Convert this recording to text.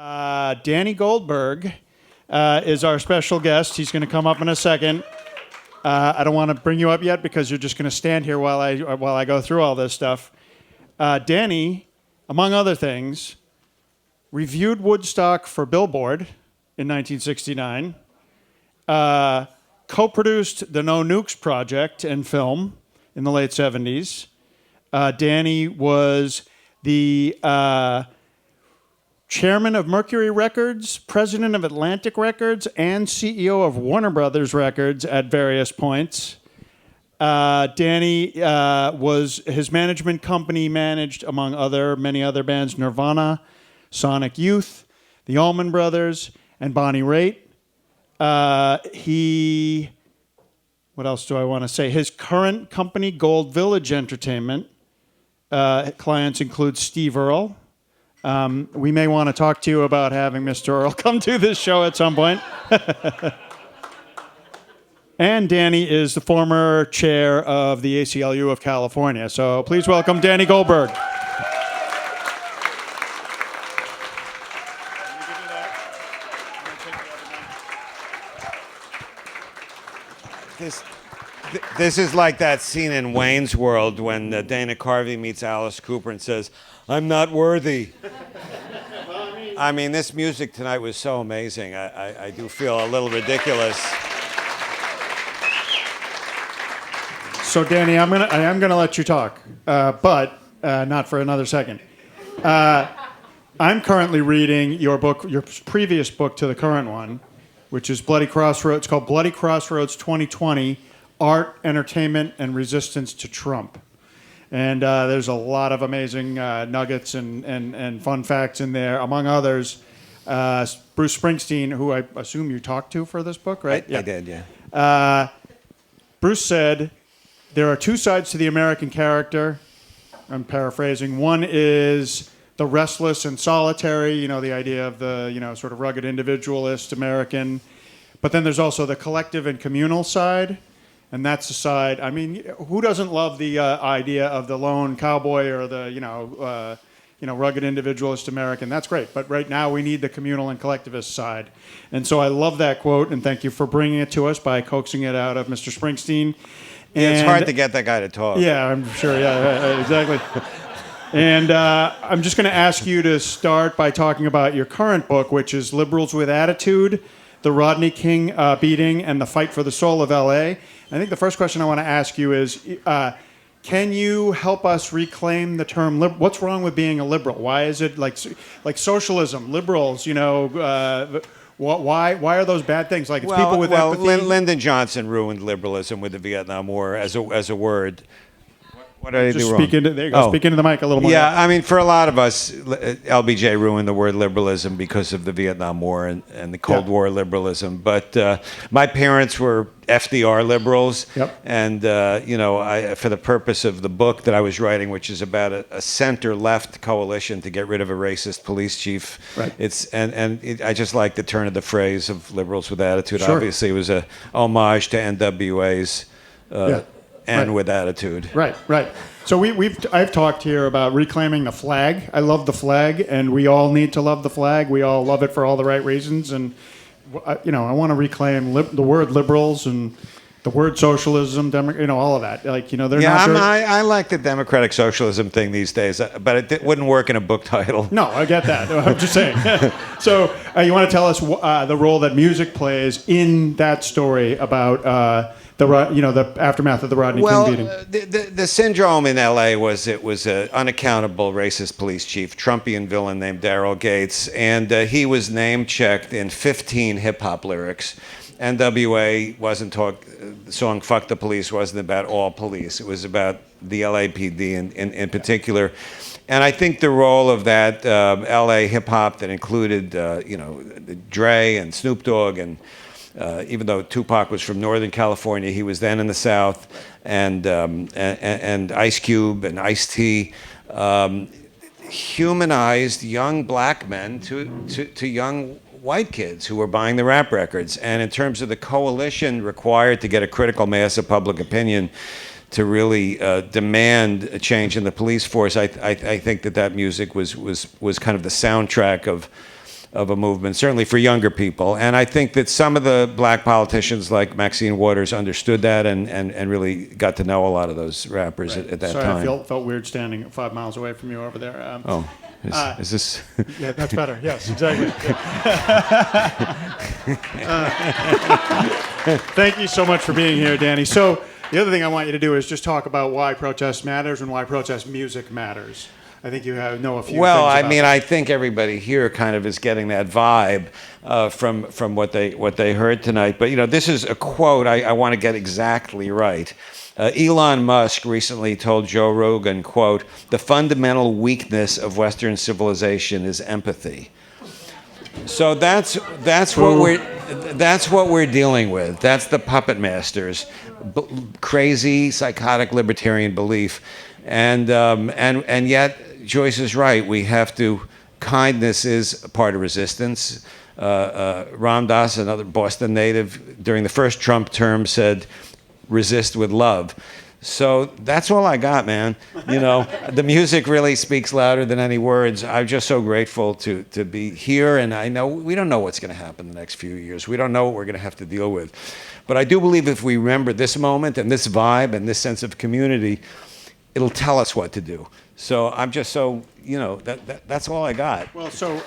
Danny Goldberg is our special guest. He's going to come up in a second. I don't want to bring you up yet because you're just going to stand here while I go through all this stuff. Danny, among other things, reviewed Woodstock for Billboard in 1969, co-produced the No Nukes Project and film in the late 70s. Danny was the chairman of Mercury Records, president of Atlantic Records, and CEO of Warner Brothers Records at various points. Danny was his management company managed, among many other bands, Nirvana, Sonic Youth, the Allman Brothers, and Bonnie Raitt. What else do I want to say? His current company, Gold Village Entertainment, clients include Steve Earle. We may want to talk to you about having Mr. Earle come to this show at some point. And Danny is the former chair of the ACLU of California. So please welcome Danny Goldberg. This is like that scene in Wayne's World when Dana Carvey meets Alice Cooper and says, "I'm not worthy." I mean, this music tonight was so amazing. I do feel a little ridiculous. So, Danny, I am gonna let you talk, but not for another second. I'm currently reading your book, your previous book to the current one, which is Bloody Crossroads. It's called Bloody Crossroads 2020: Art, Entertainment, and Resistance to Trump. And there's a lot of amazing nuggets and fun facts in there. Among others, Bruce Springsteen, who I assume you talked to for this book, right? I did, yeah. Bruce said, there are two sides to the American character. I'm paraphrasing. One is the restless and solitary, the idea of the, sort of rugged individualist American. But then there's also the collective and communal side. And that's the side, I mean, who doesn't love the idea of the lone cowboy or the, rugged individualist American? That's great. But right now we need the communal and collectivist side. And so I love that quote, and thank you for bringing it to us by coaxing it out of Mr. Springsteen. And it's hard to get that guy to talk. Yeah, I'm sure. Yeah, exactly. And I'm just going to ask you to start by talking about your current book, which is Liberals with Attitude, the Rodney King beating, and the fight for the soul of L.A. I think the first question I want to ask you is, can you help us reclaim the term what's wrong with being a liberal? Why is it like socialism, liberals, why are those bad things? Like it's people with empathy? Lyndon Johnson ruined liberalism with the Vietnam War as a word. What did I do wrong? There you go. Speak into the mic a little more. Yeah, I mean, for a lot of us, LBJ ruined the word liberalism because of the Vietnam War and the Cold War liberalism. But my parents were FDR liberals. Yep. And, for the purpose of the book that I was writing, which is about a center-left coalition to get rid of a racist police chief. Right. I just like the turn of the phrase of liberals with attitude. Sure. Obviously, it was a homage to NWA's and with attitude. Right. So I've talked here about reclaiming the flag. I love the flag, and we all need to love the flag. We all love it for all the right reasons, and I want to reclaim the word liberals and the word socialism, all of that. They're not. I like the democratic socialism thing these days, but it wouldn't work in a book title. No, I get that. I'm just saying. So you want to tell us the role that music plays in that story about the aftermath of the Rodney King beating? The syndrome in L.A. was an unaccountable racist police chief, Trumpian villain named Daryl Gates, and he was name-checked in 15 hip-hop lyrics. NWA the song "Fuck the Police" wasn't about all police. It was about the LAPD in particular. And I think the role of that LA hip-hop that included, Dre and Snoop Dogg and even though Tupac was from Northern California, he was then in the South, and Ice Cube and Ice-T humanized young black men to young white kids who were buying the rap records. And in terms of the coalition required to get a critical mass of public opinion to really demand a change in the police force, I think that music was kind of the soundtrack of a movement, certainly for younger people. And I think that some of the black politicians like Maxine Waters understood that and really got to know a lot of those rappers at that Sorry, time. I felt weird standing 5 miles away from you over there. Is this? Yeah, that's better. Yes, exactly. Thank you so much for being here, Danny. So the other thing I want you to do is just talk about why protest matters and why protest music matters. I think you know a few. Well, things I about mean, that. I think everybody here kind of is getting that vibe from what they heard tonight. But this is a quote I want to get exactly right. Elon Musk recently told Joe Rogan, quote, "The fundamental weakness of Western civilization is empathy." So that's what we're dealing with. That's the puppet masters, crazy psychotic libertarian belief, and yet Joyce is right. We have to. Kindness is a part of resistance. Ram Dass, another Boston native, during the first Trump term said, "Resist with love." So that's all I got, man. The music really speaks louder than any words. I'm just so grateful to be here, and I know we don't know what's going to happen in the next few years. We don't know what we're going to have to deal with. But I do believe if we remember this moment and this vibe and this sense of community, it'll tell us what to do. So I'm just so, that's all I got. Well, so